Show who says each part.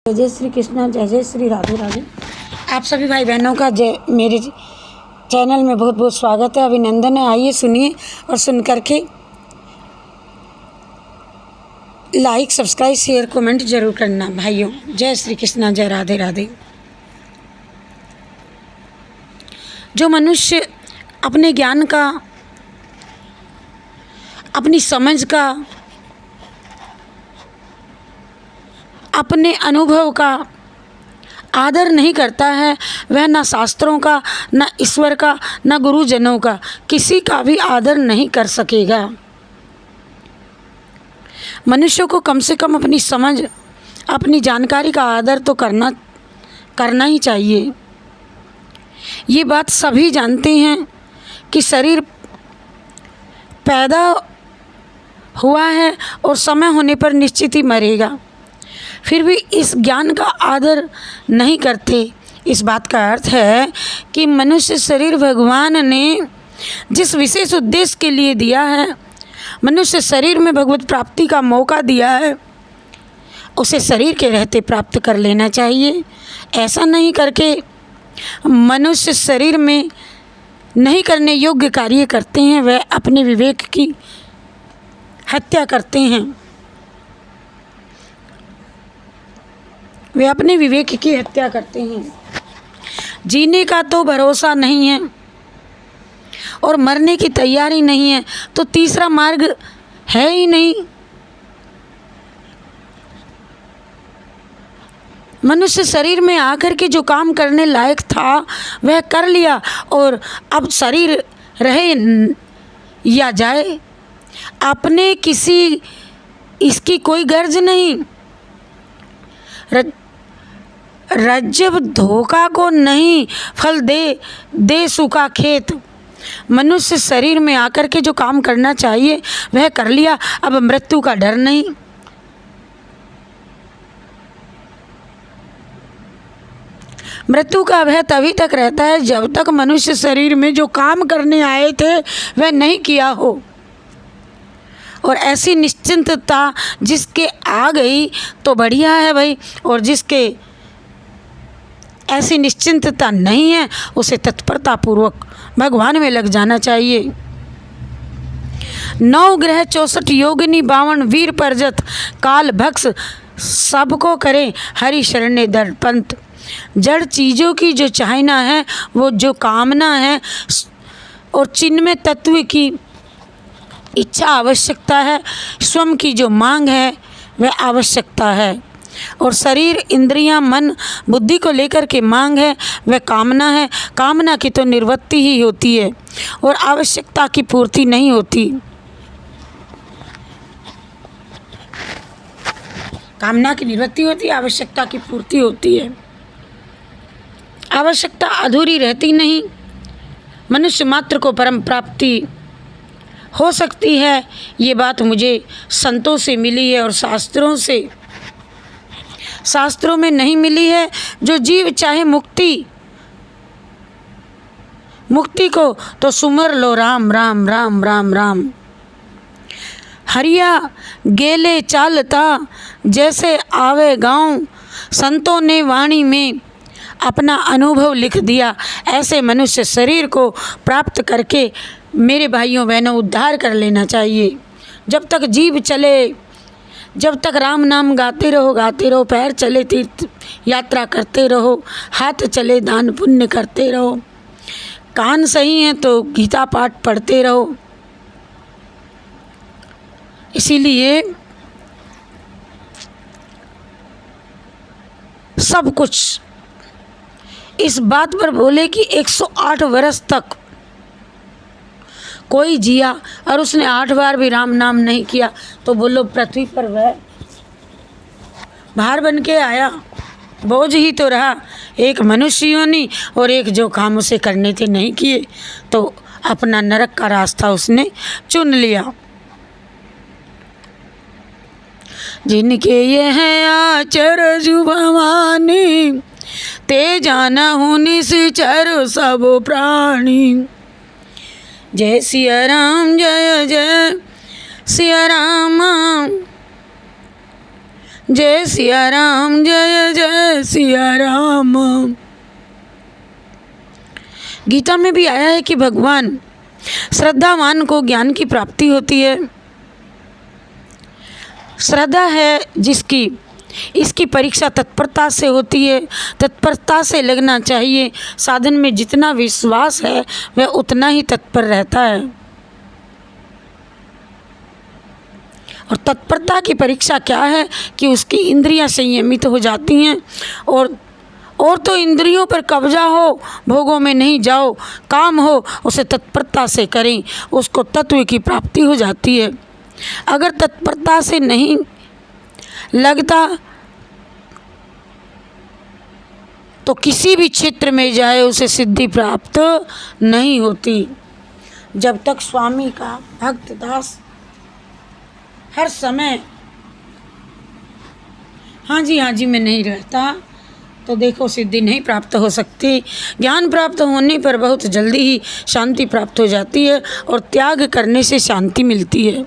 Speaker 1: जय जय श्री कृष्णा, जय जय श्री राधे राधे। आप सभी भाई बहनों का मेरे चैनल में बहुत बहुत स्वागत है, अभिनंदन है। आइए सुनिए और सुन करके लाइक, सब्सक्राइब, शेयर, कमेंट जरूर करना भाइयों। जय श्री कृष्णा, जय राधे राधे। जो मनुष्य अपने ज्ञान का, अपनी समझ का, अपने अनुभव का आदर नहीं करता है, वह ना शास्त्रों का, ना ईश्वर का, ना गुरुजनों का, किसी का भी आदर नहीं कर सकेगा। मनुष्य को कम से कम अपनी समझ, अपनी जानकारी का आदर तो करना ही चाहिए। ये बात सभी जानते हैं कि शरीर पैदा हुआ है और समय होने पर निश्चित ही मरेगा, फिर भी इस ज्ञान का आदर नहीं करते। इस बात का अर्थ है कि मनुष्य शरीर भगवान ने जिस विशेष उद्देश्य के लिए दिया है, मनुष्य शरीर में भगवत प्राप्ति का मौका दिया है, उसे शरीर के रहते प्राप्त कर लेना चाहिए। ऐसा नहीं करके मनुष्य शरीर में नहीं करने योग्य कार्य करते हैं, वह अपने विवेक की हत्या करते हैं। वे अपने विवेक की हत्या करते हैं। जीने का तो भरोसा नहीं है और मरने की तैयारी नहीं है, तो तीसरा मार्ग है ही नहीं। मनुष्य शरीर में आकर के जो काम करने लायक था वह कर लिया, और अब शरीर रहे या जाए, अपने किसी इसकी कोई गर्ज नहीं। रज्जब धोखा को नहीं, फल दे सूखा खेत। मनुष्य शरीर में आकर के जो काम करना चाहिए वह कर लिया, अब मृत्यु का डर नहीं। मृत्यु का भय तभी तक रहता है जब तक मनुष्य शरीर में जो काम करने आए थे वह नहीं किया हो। और ऐसी निश्चिंतता जिसके आ गई तो बढ़िया है भाई, और जिसके ऐसी निश्चिंतता नहीं है उसे तत्परता पूर्वक भगवान में लग जाना चाहिए। 9 ग्रह 64 योगिनी 52 वीर परजत काल भक्स सबको करे हरि शरणे दर्पंत। जड़ चीज़ों की जो चाहना है, वो जो कामना है, और चिन्मय तत्व की इच्छा आवश्यकता है, स्वयं की जो मांग है वह आवश्यकता है, और शरीर, इंद्रियां, मन, बुद्धि को लेकर के मांग है वह कामना है। कामना की तो निवृत्ति ही होती है और आवश्यकता की पूर्ति नहीं होती। कामना की निवृत्ति होती है, आवश्यकता की पूर्ति होती है। आवश्यकता अधूरी रहती नहीं। मनुष्य मात्र को परम प्राप्ति हो सकती है, ये बात मुझे संतों से मिली है और शास्त्रों में नहीं मिली है। जो जीव चाहे मुक्ति को तो सुमर लो राम राम राम राम राम। हरिया गेले चालता जैसे आवे गाँव, संतों ने वाणी में अपना अनुभव लिख दिया। ऐसे मनुष्य शरीर को प्राप्त करके मेरे भाइयों बहनों उद्धार कर लेना चाहिए। जब तक जीव चले, जब तक राम नाम गाते रहो, पैर चले तीर्थ यात्रा करते रहो, हाथ चले दान पुण्य करते रहो, कान सही हैं तो गीता पाठ पढ़ते रहो। इसीलिए सब कुछ इस बात पर बोले कि 108 वर्ष तक कोई जिया और उसने 8 बार भी राम नाम नहीं किया, तो बोलो पृथ्वी पर वह भार बन के आया, बोझ ही तो रहा। एक मनुष्य योनि और एक जो काम उसे करने थे नहीं किए, तो अपना नरक का रास्ता उसने चुन लिया। जिनके ये हैं आचर भवानी, ते जाना हूँ निश्चर सब प्राणी। जय सिया राम, जय जय सिया राम, जय सिया राम, जय जय जय सिया राम। गीता में भी आया है कि भगवान श्रद्धावान को ज्ञान की प्राप्ति होती है। श्रद्धा है जिसकी, इसकी परीक्षा तत्परता से होती है, तत्परता से लगना चाहिए। साधन में जितना विश्वास है वह उतना ही तत्पर रहता है। और तत्परता की परीक्षा क्या है कि उसकी इंद्रियां संयमित हो जाती हैं और तो इंद्रियों पर कब्जा हो, भोगों में नहीं जाओ, काम हो उसे तत्परता से करें, उसको तत्व की प्राप्ति हो जाती है। अगर तत्परता से नहीं लगता तो किसी भी क्षेत्र में जाए उसे सिद्धि प्राप्त नहीं होती। जब तक स्वामी का भक्त दास हर समय हाँ जी में नहीं रहता तो देखो सिद्धि नहीं प्राप्त हो सकती। ज्ञान प्राप्त होने पर बहुत जल्दी ही शांति प्राप्त हो जाती है और त्याग करने से शांति मिलती है।